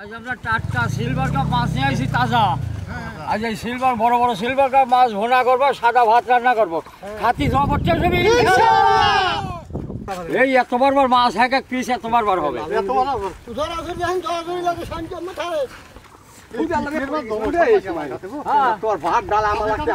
আজ আমরা টাটকা সিলভার কাপ মাছ নিয়ে আসি তাজা। আজ এই সিলভার বড় বড় সিলভার কাপ মাছ ভুনা করবো, সাদা ভাত রান্না করবো। খাতি জমা পড়ছে এই এত বড় বড় মাছ, এক এক পিস এত বড় হবে। তোর ভাত ডাল আমার লাগছে,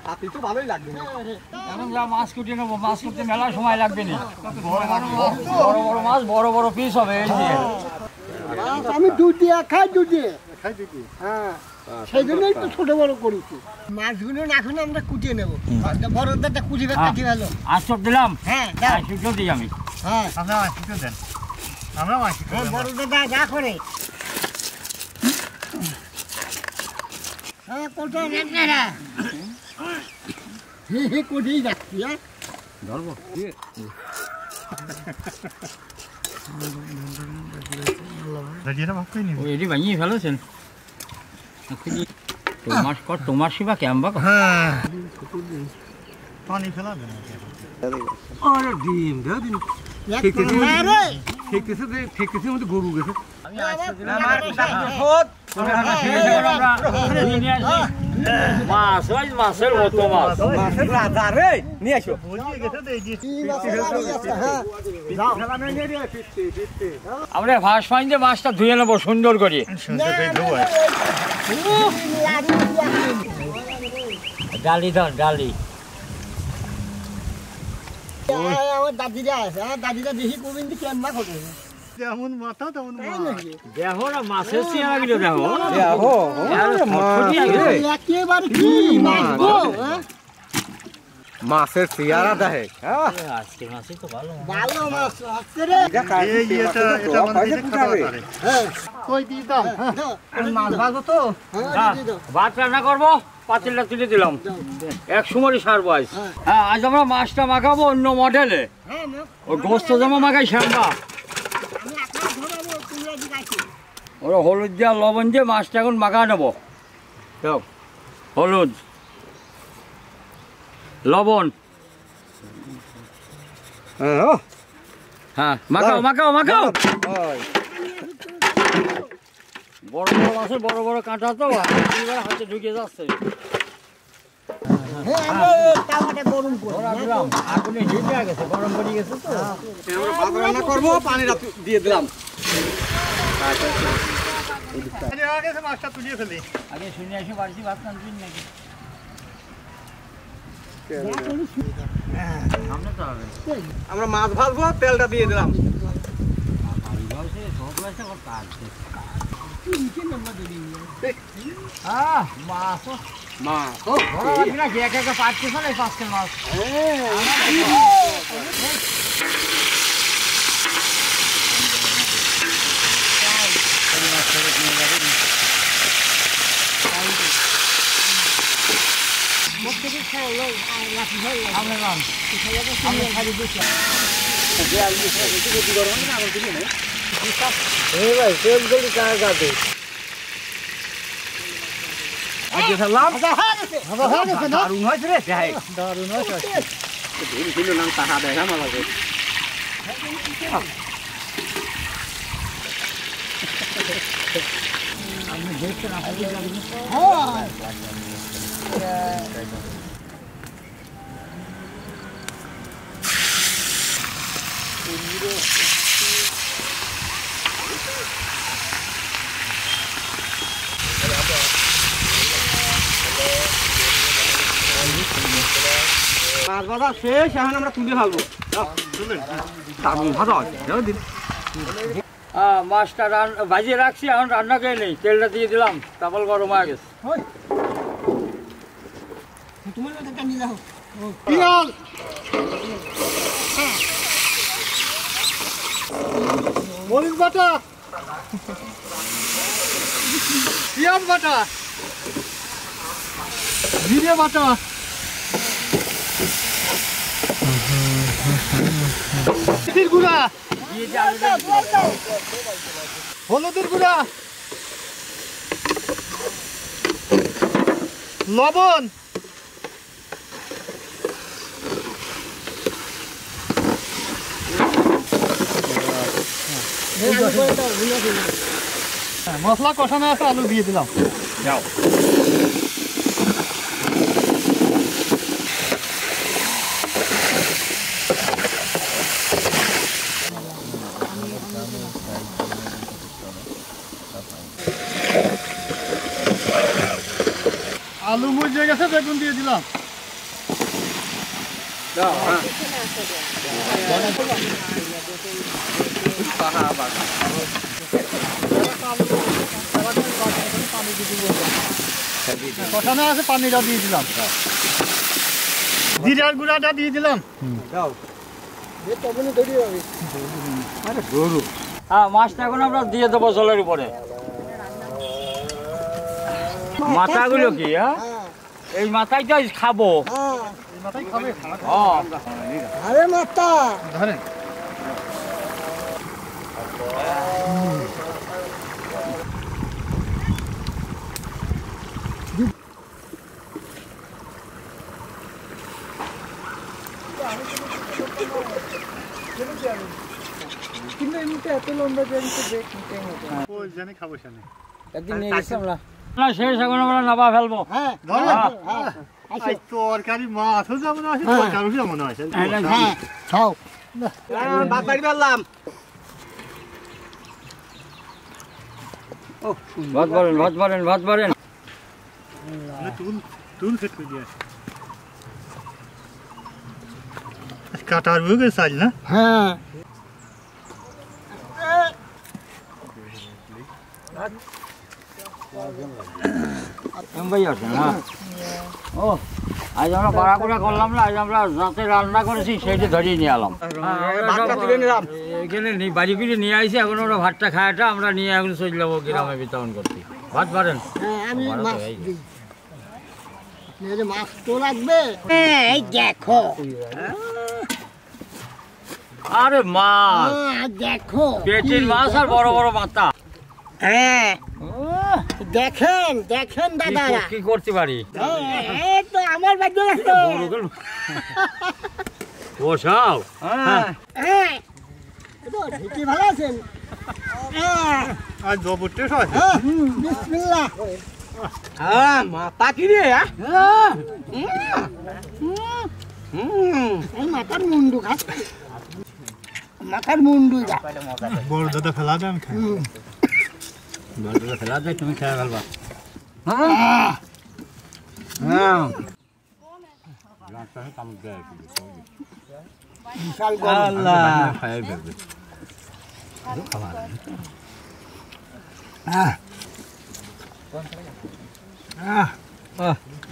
হাতি তো ভালোই লাগবে। এখন যা মাছ কুটিয়ে নেবো, মাছ কুটতে মেলা সময় লাগবে না। বড় বড় মাছ, বড় বড় পিস হবে। এই যে আমি দুধ দিয়ে খাই, দুধ দিয়ে হ্যাঁ, সেই জন্যই তো ছোট বড় করেছি। মাছগুলো এখন আমরা কুটিয়ে নেবো। বড়দারটা কুটিয়ে কাটি ভালো। আঁচড় দিলাম, হ্যাঁ শুকনো দিই আমি। হ্যাঁ আমরা মাছ দেন, আমরা মাছ বড়দাদা যা করে। হ্যাঁ কোটা রান্নারা হে কোটেই যাচ্ছি। হ্যাঁ ধরবো এটি ভাঙিয়ে ফেলেছেন। তোমার শিবা ক্যাম্বা পানি ফেলাবেন। গরু গেছে। মাছের মতো মাছ, নিয়ে আসো। আমরা ভাস পাইন যে মাছটা ধুয়ে নেবো সুন্দর করে। ডালি দাও, ডালি। আমার দাদিরা আছে, আমার দাদিরা দেখি গোবিন্দ কেমবা করে। যেমন মাথা তেমন দেখো না মাছের চেহারা গুলো দেখো। একেবারে কি মাছের চেহারা দেখে। আজকে মাছই তো ভালো ভালো মাছ আছে রে। মাছ ভাজো তো। ভাত রান্না করবো, পাতিলটা তুলে দিলাম। এক সময় সারবো আজ। হ্যাঁ, আজ আমরা মাছটা মাখাবো অন্য মডেলে। ওই গোস্ত জমা মাখাই শ্যাম্বা। ওরা হলুদ দিয়ে লবণ দিয়ে মাছটা এখন মাখা নেবো। হলুদ, লবণ, হ্যাঁ মাখাও মাখাও মাখাও। বড় বড় মাছের বড় বড় কাঁটা তো হাতে ঢুকে যাচ্ছে। আগুনে হিট হয়ে গেছে, গরম পড়ে গেছে তো। রান্না করবো, পানি দিয়ে দিলাম। মাছটা তুলিয়ে ফেলি। আগে শুনে আসি বাড়ছি ভাত রান্না নাকি আমরা মাছ ভাজবো, তেলটা দিয়ে দিলাম। দারুণ হয়েছে রে, দারুণ হয়েছে। নাম তাহা দেখা না লাগে। আপনি দেখছেন মাছ ভাজা শেষ, এখন আমরা তুলে ফেলবো। দারুণ ভাজা আছে। মাছটা ভাজিয়ে রাখছি, এখন রান্না করে নেই। তেলটা দিয়ে দিলাম, তারপর গরম হয়ে গেছে। মরিচ বাটা, পেঁয়াজ বাটা, জিরে বাটা, গুঁড়া, হলুদের গুঁড়া, লবণ, মশলা কষানো আছে, আলু দিয়ে দিলাম। যাও আলু মজে গেছে, বেগুন দিয়ে দিলাম। কষানো আছে, পানিটা দিয়ে দিলাম। জিরার গুঁড়াটা দিয়ে দিলাম। হ্যাঁ, মাছটা এখন আমরা দিয়ে দেবো জলের উপরে। মাথাগুলো কি? হ্যাঁ, এই মাথায় তো খাবো। আরে মাতা ধরেন। কিন্তু এমনিতে এত লম্বা জানি তো ওই জানি খাবো সামনে। একদিন নিয়ে গেছি আমরা। না, শেষ, এখন আমরা নাবা ফেলবো। হ্যাঁ তরকারি মাছও যেমন আছে, তরকারিও যেমন আছে। হ্যাঁ খাও ভাত বাড়ি ফেললাম। ভাত বাড়েন, ভাত বাড়েন, ভাত বাড়েন। তুল সেট করে দিয়ে আসে। কাটার বুকে চাল না? হ্যাঁ ভাই আছে না? ও, আজ আমরা বাড়াকুড়া করলাম না, আজ আমরা যাতে রান্না করেছি সেইটা ধরিয়ে নিয়ে এলাম। এখানে বাড়ি ফিরে নিয়ে আসি, এখন ওরা ভাতটা খায়াটা আমরা নিয়ে এখন চলে যাবো গ্রামে বিতরণ করতে। ভাত বাড়েন। আমি মাছ দিই। মাছ তো লাগবে। এই দেখো, আরে মাছ, দেখো পেটের মাছ আর বড় বড় মাথা। হ্যাঁ দেখেন দেখেন দাদারা কি করতে পারি? এই তো আমার বাড়িতে আসতো। বসাও। হ্যাঁ ঠিকই ভালো আছেন? আর জবর টেস্ট আছে। বিসমিল্লাহ। মাথা কি রে? মাথার মুন্ডু খা, মাথার মুন্ডু যা। বড় দাদা ফেলা দেন খাই। বড় দাদা ফেলা দেয়, তুমি খেয়ে ফেলবা। বিশাল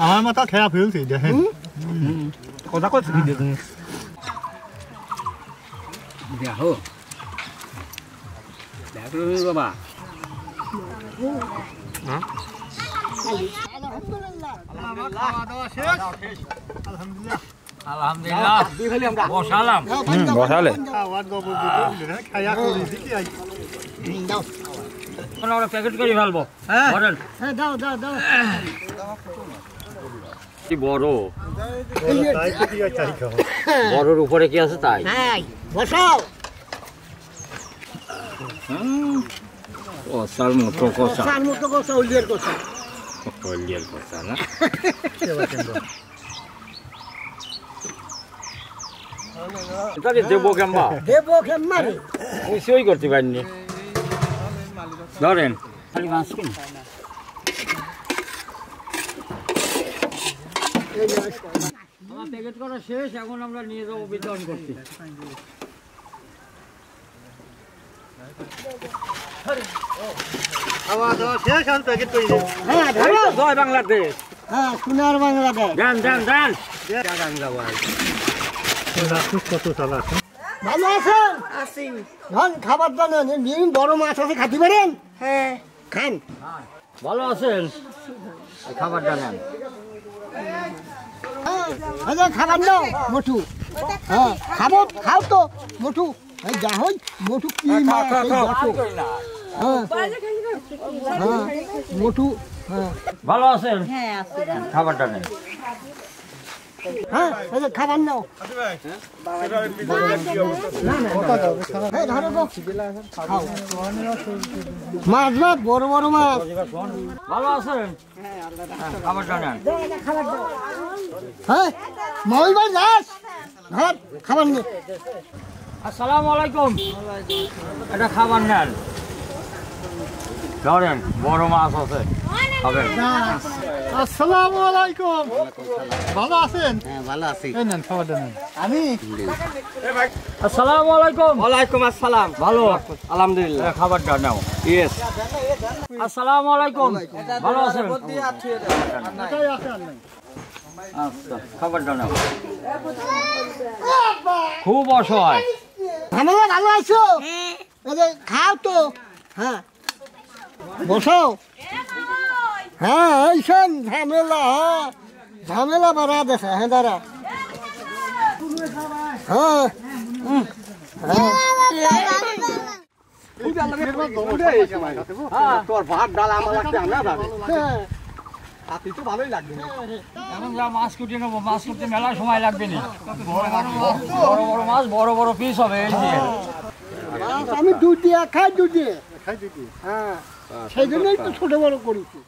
আমার মাথা খেয়া ফেলছি দেখেন। কথা কথা দিয়ে তুমি দেখো দেখো বাবা। আলহামদুলিল্লাহ, বসালাম। বসালে আমরা প্যাকেট করে ফেলবো। বলেন। দাও দাও দাও। কি বড়, বড়র উপরে কি আছে তাই? হ্যাঁ বসাও। কষার মতো কষা, কষার মতো কষা, উলিয়ার কষা। হলিয়ার কষা না? তাহলে দেবো কেমবা? দেবো কেমন? কিছুই করতে পারিনি। ধরেন খালি মাছ কিন। আমার প্যাকেট করা শেষ, এখন আমরা নিয়ে যাবো বিতরণ করতে। হ্যাঁ ধরো। জয় বাংলাদেশ। হ্যাঁ সোনার বাংলাদেশ। যান যান যান। কত চালা ভালো আছেন? আছি। ধন খাবার দান, বড় মাছ আছে, খাতে পারেন? হ্যাঁ খান। ভালো আছেন? খাবারটা নেন। আচ্ছা খাবার নাও মোটু। হ্যাঁ খাবো, খাও তো মোটু। যা হই মোটু কি মাছ এই দেখো। হ্যাঁ হ্যাঁ মোটু। হ্যাঁ ভালো আছেন? খাবারটা নেন। হ্যাঁ এই যে খাবার নাও এই ধরো গো। খাও। মাছ মাছ বড় বড় মাছ ভালো আছেন? খাবারটা নেন। হ্যাঁ মহিল ভাই যাস ধর খাবার নে আসসালামু আলাইকুম। এটা খাবার নেন, ধরেন বড় মাছ আছে খাবেন। আসসালামু আলাইকুম ভালো আছেন হ্যাঁ ভালো আছি এই নেন খাবারটা নেন আমি আসসালামু আলাইকুম। ওয়ালাইকুম আসসালাম ভালো, আলহামদুলিল্লাহ খাবারটা নাও। ইয়েস আসসালামু আলাইকুম, ভালো আছেন? এটাই আছে আর নাই আচ্ছা, খাবারটা নাও। খুব অসহায়। ঝামেলা ভালো আছো এই যে খাও তো হ্যাঁ বসো হ্যাঁ এই শোন ঝামেলা হ্যাঁ ঝামেলা বাড়া দেখা হ্যাঁ দাঁড়া হ্যাঁ তোর ভাত ডাল আমার লাগবে আমরা যাবে হ্যাঁ আপনি তো ভালোই লাগবে এখন যা মাছ কুটিয়ে নেবো, মাছ করতে মেলা সময় লাগবে না। বড় বড় মাছ, বড় বড় পিস হবে। এই যে আমি দুধ দিয়ে খাই দুধ দিয়ে হ্যাঁ সেই জন্যই তো ছোট বড় করেছি